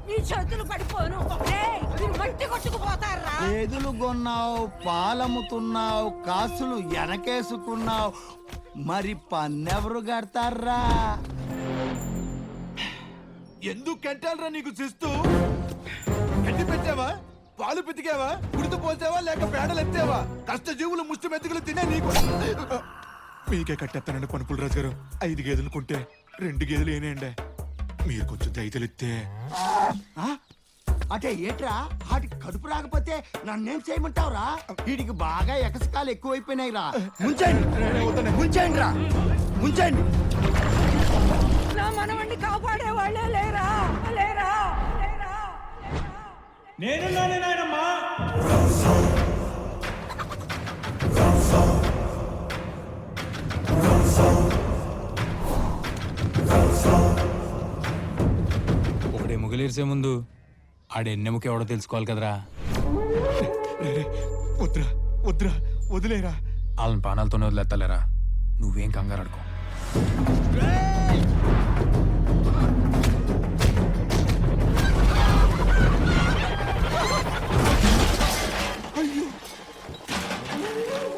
నీ చేతులు పడిపోను, మట్టి కొట్టుకుపోతారా? ఏదులు కొన్నావు, పాలమ్ముతున్నావు, కాసులు వెనకేసుకున్నావు, మరి పన్నెవరు కడతారా? ఎందుకు కట్టాలరా నీకు శిస్తు? గడ్డి పెట్టావా, పాలు పితికావా, ఉడితో పోసావా, లేక పేడలు ఎత్తావా? కష్టజీవులు ముష్టి మెతుకులు తినే నీకు మీకే కట్టేస్తానండి పనుపుల రాజు గారు. 5 గేదెలు కొంటే 2 గేదెలు ఏనేయండి. మీరు కొంచెం దయతలిస్తే. అంటే ఏట్రా, వాటికి కడుపు రాకపోతే నన్నేం చేయమంటావురా? వీడికి బాగా ఎకసకాలు ఎక్కువైపోయినాయి రా. ముంచండి రా, ముంచండి. నా మనవణ్ణి కాపాడే వాళ్ళే లేరా? లేరా? నేనున్నానే నాయనమ్మా. ఒకడే ముగిలేసే ముందు ఆడెన్నెముక ఎవడో తెలుసుకోవాలి కదరా. వద్దురా వద్దురా, వదిలేరా. వాళ్ళని ప్రాణాలతోనే వదిలేస్తలేరా. నువ్వేం కంగారు అడుకో.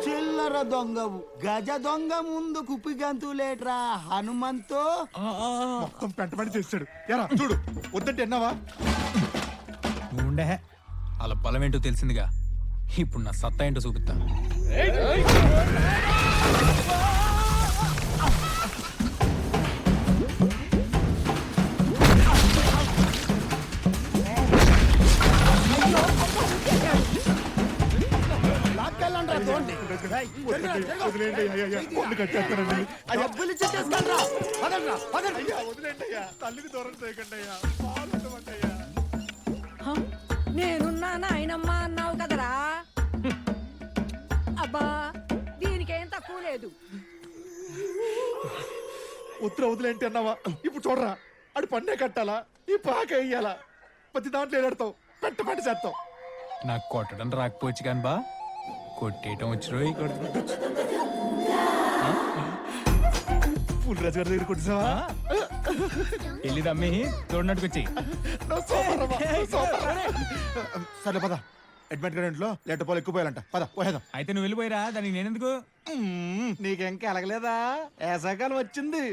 చిల్లర దొంగవు, గజ దొంగ ముందు కుప్పిగంతులేట్రా హనుమంతో. మొత్తం పెంటపడి చేస్తాడు. ఎరా చూడు, వద్దంటే ఎన్నావా? ఉండే వాళ్ళ బలం ఏంటో తెలిసిందిగా. ఇప్పుడు నా సత్తా ఏంటో చూపిస్తా. నేనున్నా నాయనమ్మా అన్నావు కదరా. అబ్బా, దీనికేం తక్కువ లేదు. ఉత్తర వదిలేంటి అన్నావా? ఇప్పుడు చూడరా, అడు పన్నే కట్టాలా, ఈ పాక వేయాలా, ప్రతి దాంట్లో ఏడాడతావు, పెంటపడి చేస్తావు. నాకు కొట్టడం రాకపోవచ్చు కానీ బా, కొట్టేయటం వచ్చి పుల్రాజు గారి దగ్గర కొట్టేసావా? వెళ్ళి దమ్మి తోడినట్టుకు వచ్చి. సరే పద, అడ్మిట్ గారింట్లో లెటర్ పాలు ఎక్కువ పోయాలంట. పద పోయేదాం. అయితే నువ్వు వెళ్ళిపోయిరా, దానికి నేనెందుకు? నీకెంక ఎలగలేదా? వేసాకాలం వచ్చింది,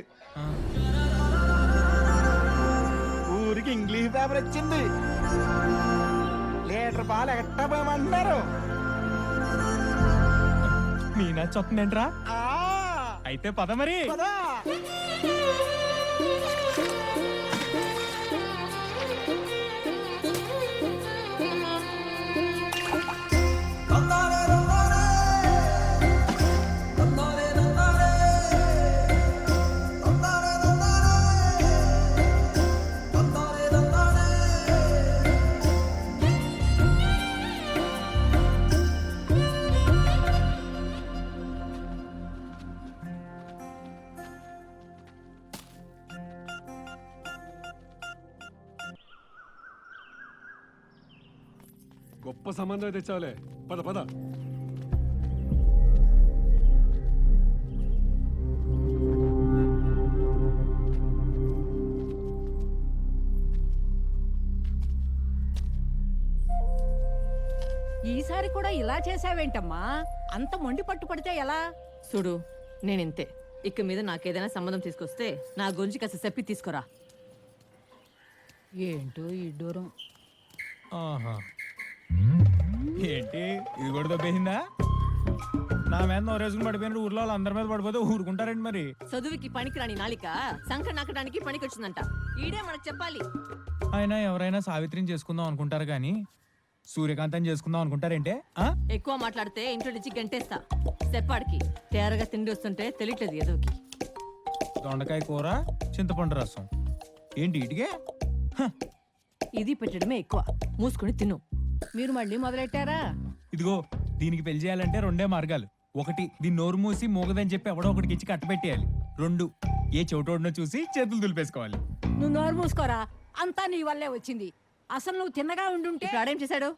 ఊరికి ఇంగ్లీష్ పేపర్ వచ్చింది. లీటర్ పాలు ఎట్టా పోయమంటున్నారు. మీనా చొత్తుందేంట్రా? అయితే పద మరి. గొప్ప సంబంధం తెచ్చావులే. పద పద. ఈసారి కూడా ఇలా చేసావేంటమ్మా? అంత మొండి పట్టు పడితే ఎలా? చూడు, నేనింతే. ఇక మీద నాకేదైనా సంబంధం తీసుకొస్తే నా గురించి కాస్త చెప్పి తీసుకురా. ఏంటో ఈ దూరం. ఆహా, ఏంటి ఇది కూడా దొబ్బేసిందా? నా మీద నోరేసుకుని పడిపోయిన ఊర్లో వాళ్ళు అందరి మీద పడిపోతే ఊరుకుంటారండి మరి. చదువుకి పనికిరాని నాలిక సంకట నాకడానికి పనికొచ్చిందంట. ఈడే మనకు చెప్పాలి. అయినా ఎవరైనా సావిత్రిని చేసుకుందాం అనుకుంటారు కానీ సూర్యకాంతం చేసుకుందాం అనుకుంటారేంటే? ఎక్కువ మాట్లాడితే ఇంట్లో నుంచి గంటేస్తా. చెప్పాడికి తేరగా తిండి వస్తుంటే తెలియట్లేదు ఎదువుకి. దొండకాయ కూర, చింతపండు రసం ఏంటి ఇటుకే? ఇది పెట్టడమే ఎక్కువ. మూసుకుని తిను. మీరు మళ్ళీ మొదలెట్టారా? ఇదిగో, దీనికి పెళ్లి చేయాలంటే 2 మార్గాలు. 1, దీన్ని నోరు మూసి మోగదని చెప్పి ఎవడో ఒకటికి ఇచ్చి కట్టబెట్టేయాలి. 2, ఏ చోటోడినో చూసి చేతులు దులిపేసుకోవాలి. నువ్వు నోరు మూసుకోరా, అంతా నీ వల్లే వచ్చింది. అసలు నువ్వు తిన్నగా ఉండుంటే. ఆడేం చేశాడు?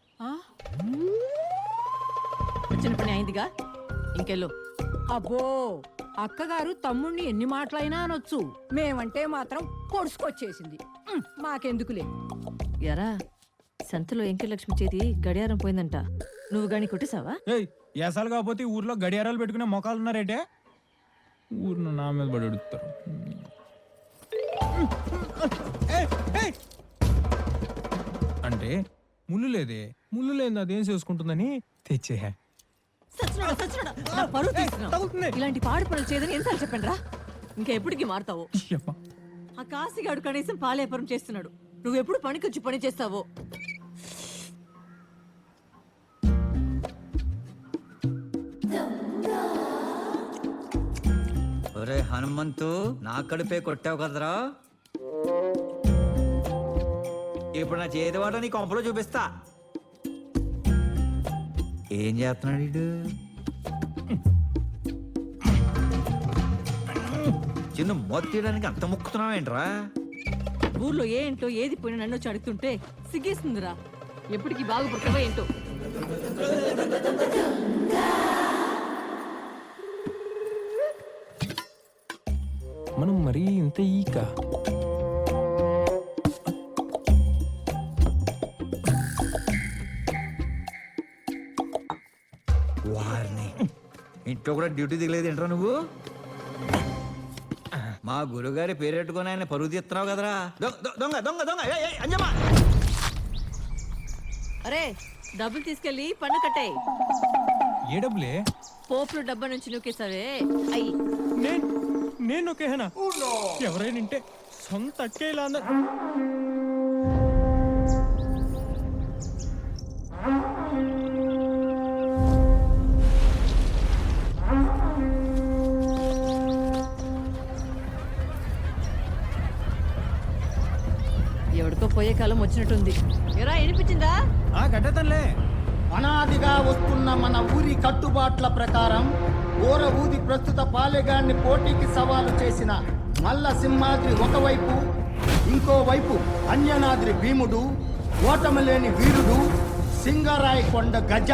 వచ్చిన పని అయిందిగా, ఇంకెళ్ళు. అబ్బో, అక్కగారు తమ్ముణ్ణి ఎన్ని మాటలైనా అనొచ్చు, మేమంటే మాత్రం పొడుచుకొచ్చేసింది. మాకెందుకులే. ఎరా సంతలో ఎంకలక్ష్మి చేతి గడియారం పోయిందంట, నువ్వు గాని కొట్టేసావా? ఏయ్ ఏసాలు కాకపోతే ఈ ఊర్లో గడియారాలు పెట్టుకునే మొఖాలు ఉన్నారేటే? ఊరిని నా మీద పడి అడుగుతారు. అంటే ముళ్ళు లేదే, ముళ్ళు లేదు అదేం చేసుకుంటుందని తెచ్చే. సచ్చినోడా, సచ్చినోడా, నా పరువు తీస్తున్నావు. తగులుతుంది. ఇలాంటి పాడు పనులు చేయదని ఎన్నిసార్లు చెప్పండి రా. ఇంకా ఎప్పటికీ మారుతావు? యప్ప. ఆ కాశీగాడు కనీసం పాలేపరం చేస్తున్నాడు, నువ్వెప్పుడు పనికొచ్చి పని చేస్తావో? ఒరే హనుమంతు, నా కడుపే కొట్టావు కదరా. ఇప్పుడు నా చేతి వాట నీ కొంపలో చూపిస్తా. ఏం చేస్తున్నాడు వీడు? చిన్న మొత్తం తీయడానికి అంత ముక్కుతున్నావేంట్రా? ఊర్లో ఏంటో ఏది పోయినా నన్ను వచ్చి అడుగుతుంటే సిగ్గేస్తుందిరా. ఎప్పటికీ బాగుపడతావో ఏంటో. మనం మరీ ఇంత ఈక. వారిని ఇంట్లో కూడా డ్యూటీ దిగలేదు ఏంట్రా నువ్వు? మా గురుగారి పేరెట్టుకుని ఆయన పరుగు తీస్తున్నావు కదరా. దొంగ దొంగ దొంగ ఏయ్, ఏయ్, అంజమ్మా. అరే డబ్బులు తీసుకెళ్లి పన్ను కట్టాయి. ఏ డబ్బులే? పోపులు డబ్బా నుంచి నూకేసావే అయ్యి. నేను ఒకేనా? ఎవరైనా వింటే సొంత అక్కేలా ఎవడికో పోయే కాలం వచ్చినట్టుంది. ఎరా వినిపించిందా? కట్టేతన్లే. అనాదిగా వస్తున్న మన ఊరి కట్టుబాట్ల ప్రకారం ఊర ఊది ప్రస్తుత పాలెగాన్ని పోటీకి సవాలు చేసిన మల్ల సింహాద్రి ఒకవైపు, ఇంకోవైపు అన్యనాద్రి భీముడు, ఓటమి లేని వీరుడు సింగరాయి కొండ గజ.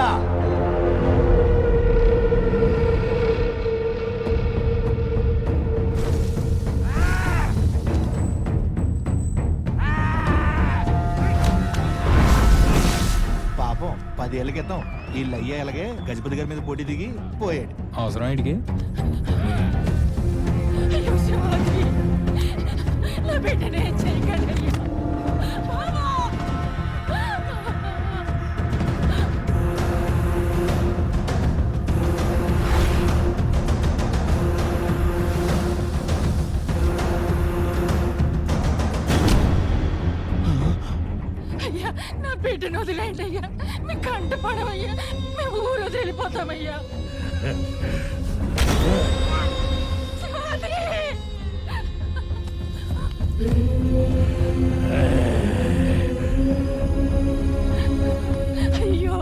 పాపం 10 ఏళ్ల క్రితం వీళ్ళు అయ్యేలాగే గజపతి గారి మీద పోటీ దిగి పోయాడు. అవసరం ఇడికి. నా బిడ్డనే చేయకండి. అయ్యా నా బిడ్డను వదిలేండి అయ్యా, మీ కంట పడవయ్యా, మేము ఊరు వదిలిపోతామయ్యా. అయ్యో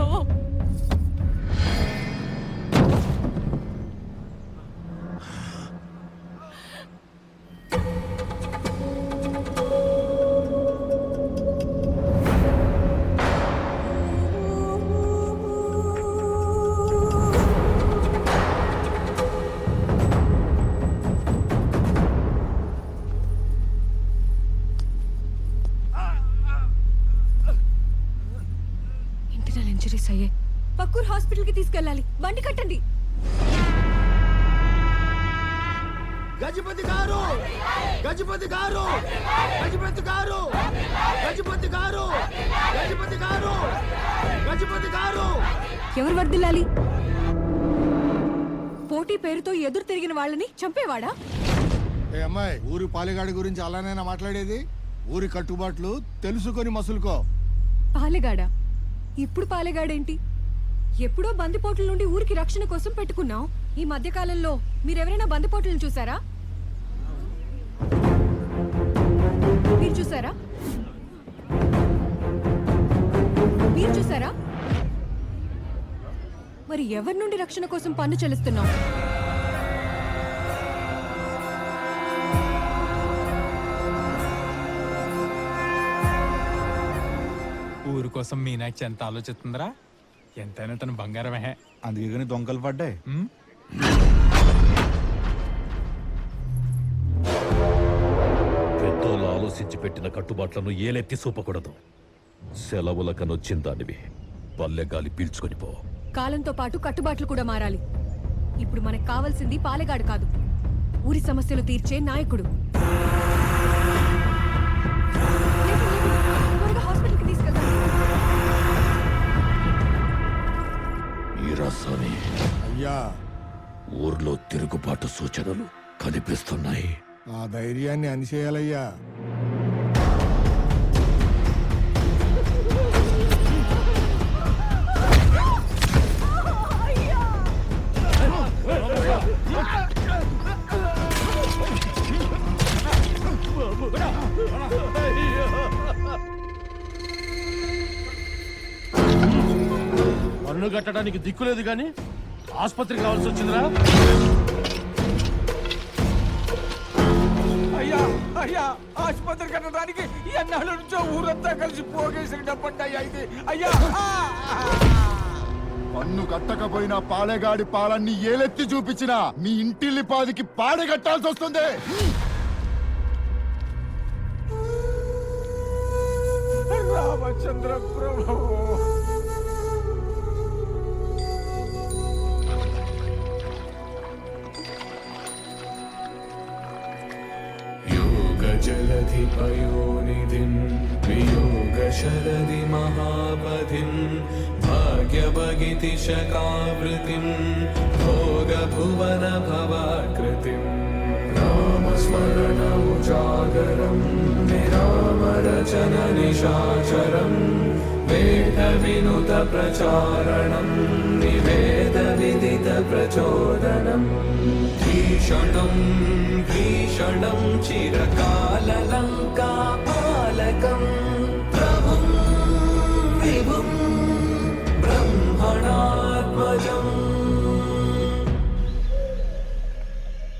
ఇంటర్నల్ ఇంజరీస్ అయ్యాయి. పక్కూర్ హాస్పిటల్ కి తీసుకెళ్ళాలి. బండి కట్టండి. గజపతి గారు, గజపతి గారు, గజపతి గారు, గజపతి గారు, గజపతి గారు, గజపతి గారు. ఎవరు వర్దిల్లాలి? పోటీ పేరుతో ఎదురు తిరిగిన వాళ్ళని చంపేవాడా? ఏ అమ్మాయి, ఊరి పాలెగాడి గురించి అలానైనా మాట్లాడేది? ఊరి కట్టుబాట్లు తెలుసుకొని మసులుకో. పాలెగాడా? ఇప్పుడు పాలెగాడేంటి? ఎప్పుడో బందిపోట్ల నుండి ఊరికి రక్షణ కోసం పెట్టుకున్నాం. ఈ మధ్య కాలంలో మీరెవరైనా బందిపోట్లను చూసారా? మీరు చూసారా? మీరు చూసారా? మరి ఎవరి నుండి రక్షణ కోసం పన్ను చెల్లిస్తున్నాం? ఊరు కోసం మీనాక్షి ఎంత ఆలోచిస్తుందిరా. ఎంతైనా తన బంగారమే. అందుకే దొంగలు పడ్డాయి. ఆలోచించి పెట్టిన కట్టుబాట్లను ఏలెత్తి చూపకూడదు. సెలవులకనొచ్చిన దానివి పల్లెగాలి పీల్చుకొని పో. కాలంతో పాటు కట్టుబాట్లు కూడా మారాలి. ఇప్పుడు మనకు కావాల్సింది పాలెగాడు కాదు, ఊరి సమస్యలు తీర్చే నాయకుడు. త్వరగా హాస్పిటల్కి తీసుకెళ్దాం. ఈ రసాని అయ్యా, ఊర్లో తిరుగుబాటు సూచనలు కనిపిస్తున్నాయి. ఆ ధైర్యాన్ని అనిచేయాలయ్యా. పన్ను కట్టడానికి దిక్కులేదు గాని ఆసుపత్రికి రావాల్సి వచ్చిందిరా. అయ్యా అయ్యా, ఆసుపత్రి కట్టడానికి ఎన్నాళ్ళ నుంచో ఊరంతా కలిసి పోగేసిన డబ్బండి అయితే అయ్యా. పన్ను కట్టకపోయినా పాలెగాడి పాలన్ని ఏలెత్తి చూపించిన మీ ఇంటిల్లి పాదికి పాడె కట్టాల్సి వస్తుంది. రామచంద్ర ప్రభు, जलधिपयोनिधिं वियोगशरदि महापथिं भाग्यभगिति शकावृतिं भोगभुवनभवाकृतिं रामस्मरणमुजागरं निरामरचननिशाचरं वेदविनुतप्रचारणं निवेदविदितप्रचोदनम् भीषणं भीषणं चिरकाललङ्का